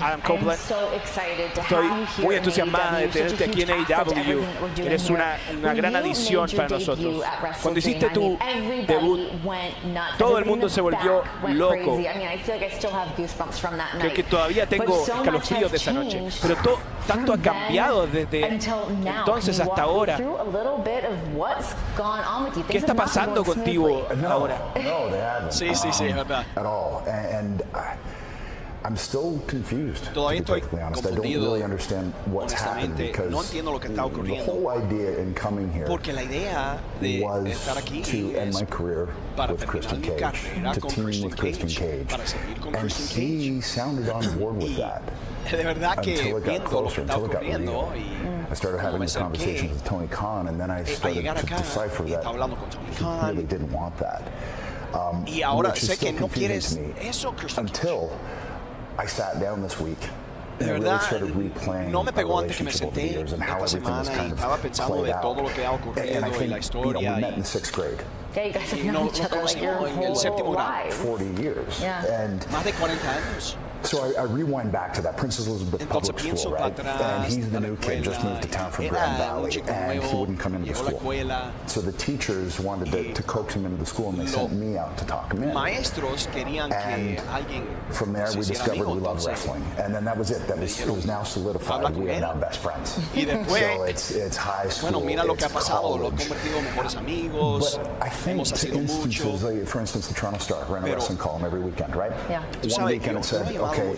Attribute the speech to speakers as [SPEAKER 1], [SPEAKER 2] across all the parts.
[SPEAKER 1] Adam Copeland. Estoy muy entusiasmada de tenerte aquí en AEW. Eres una gran adición para nosotros. Cuando hiciste tu debut, todo el mundo se volvió loco. Creo que todavía tengo escalofríos de esa noche. Pero tanto ha cambiado desde entonces hasta ahora. ¿Qué está pasando contigo ahora?
[SPEAKER 2] Sí, es verdad. Todavía estoy confundido. Honestamente, no entiendo lo que está ocurriendo. Porque la idea de estar aquí es para terminar mi carrera con Christian Cage, para seguir con Christian Cage. Y de verdad que viendo lo que está ocurriendo y cuando me acerqué a llegar acá y estaba hablando con Tony Khan, y ahora sé que no quieres eso, Christian Cage. De verdad, no me pegó antes que me senté esta semana y estaba pensando de todo lo que ha ocurrido y la historia. Y nos conocimos en el séptimo grado. Más de 40 años.
[SPEAKER 3] So I rewind back to that Princess Elizabeth Public School, right? And he's the new kid, just moved to town from Grand Valley, and he wouldn't come into the school. So the teachers wanted to coax him into the school, and they sent me out to talk him in. And from there, we discovered we love wrestling, and then that was it. It was now solidified. We are now best friends. So it's high school, it's college. But I think to instances, like, for instance, the Toronto Star ran a wrestling column every weekend, right?
[SPEAKER 4] Yeah.
[SPEAKER 3] One weekend it said, okay,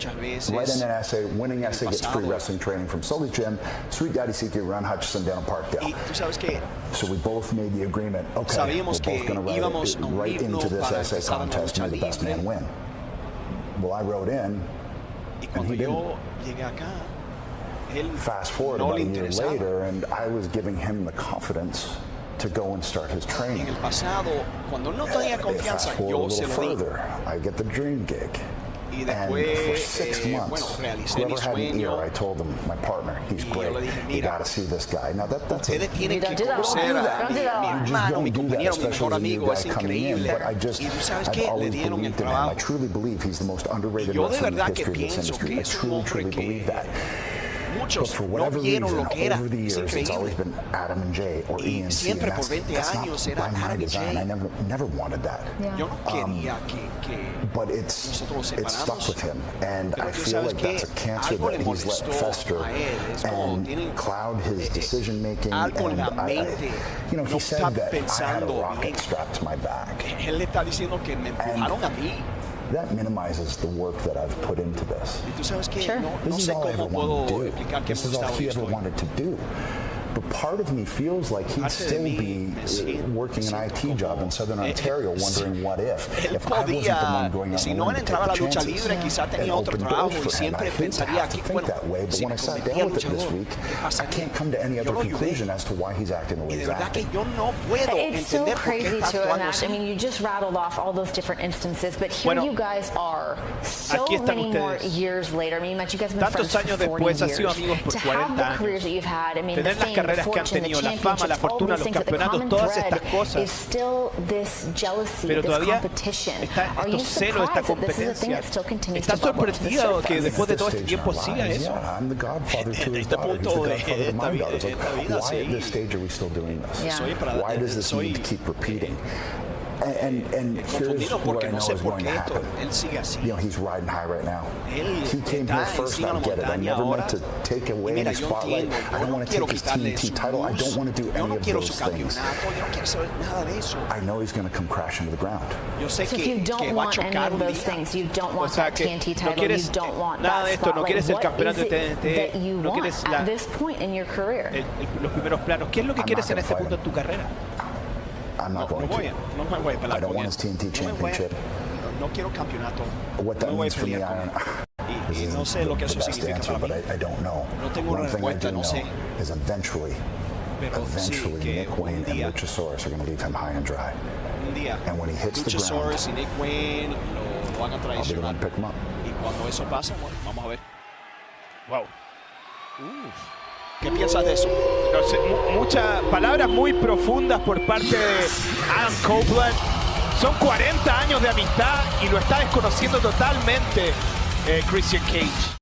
[SPEAKER 3] write in an essay, winning essay gets free wrestling training from Sully's Gym, Sweet Daddy CQ, Ron Hutchison down in Parkdale. So we both made the agreement, okay, we're both going to write into this essay contest, may the best man win. Well, I wrote in, and he didn't. Fast forward about a year later, and I was giving him the confidence to go and start his training. Fast forward a little further, I get the dream gig. And for 6 months, whoever had an ear, I told them, my partner, he's great. You got to see this guy. Now that's a... You just don't do that, especially as a new guy coming in. But I've always believed in him. I truly believe he's the most underrated wrestler in the history of this industry. I truly believe that. But for whatever reason, over the years, it's always been Adam and Jay or Ian C. And that's not by my design. I never wanted that. But it's stuck with him. And I feel like that's a cancer that he's let fester and cloud his decision-making. And he said that I had a rocket strapped to my back. And that minimizes the work that I've put into this.
[SPEAKER 4] Sure.
[SPEAKER 3] This is all I ever wanted to do. This is all he ever wanted to do. But part of me feels like he'd still be working an IT job in Southern Ontario, wondering what if I wasn't the one going out and willing to take the chances and open doors for him. I hate to have to think that way, but when I sat down with it this week, I can't come to any other conclusion as to why he's acting the way he's acting.
[SPEAKER 4] It's so crazy to imagine. I mean, you just rattled off all those different instances, but here you guys are so many more years later. I mean, you guys have been friends for 40 years. To have the careers that you've had, I mean, the fame,
[SPEAKER 1] carreras que han tenido, la fama, la fortuna, los campeonatos, todas estas cosas. Pero todavía está estos celos, esta competencia. ¿Estás sorprendido que después de todo este tiempo siga eso?
[SPEAKER 2] En este punto de esta vida,
[SPEAKER 3] sí. And here's what I know is going to happen. He's riding high right now. He came here first, I get it. I never meant to take away any spotlight. I don't want to take his TNT title. I don't want to do any of those things. I know he's going to come crashing to the ground.
[SPEAKER 4] So if you don't want any of those things, you don't want that TNT title, you don't want that spotlight, what is it that you want at this point in your career?
[SPEAKER 1] Los primeros planos. ¿Qué es lo que quieres en este punto en tu carrera?
[SPEAKER 3] I'm not going to. I don't want his TNT championship.
[SPEAKER 2] No quiero campeonato.
[SPEAKER 3] What that means for me, I don't know. This isn't the best answer, but I don't know. One thing I do know is eventually Nick Wayne and Luchasaurus are going to leave him high and dry. And when he hits the ground, I'll be the one to pick him up.
[SPEAKER 2] Y cuando eso pasa, bueno, vamos a ver. Wow. ¿Qué piensas de eso?
[SPEAKER 1] No sé, muchas palabras muy profundas por parte de Adam Copeland. Son 40 años de amistad y lo está desconociendo totalmente. Christian Cage.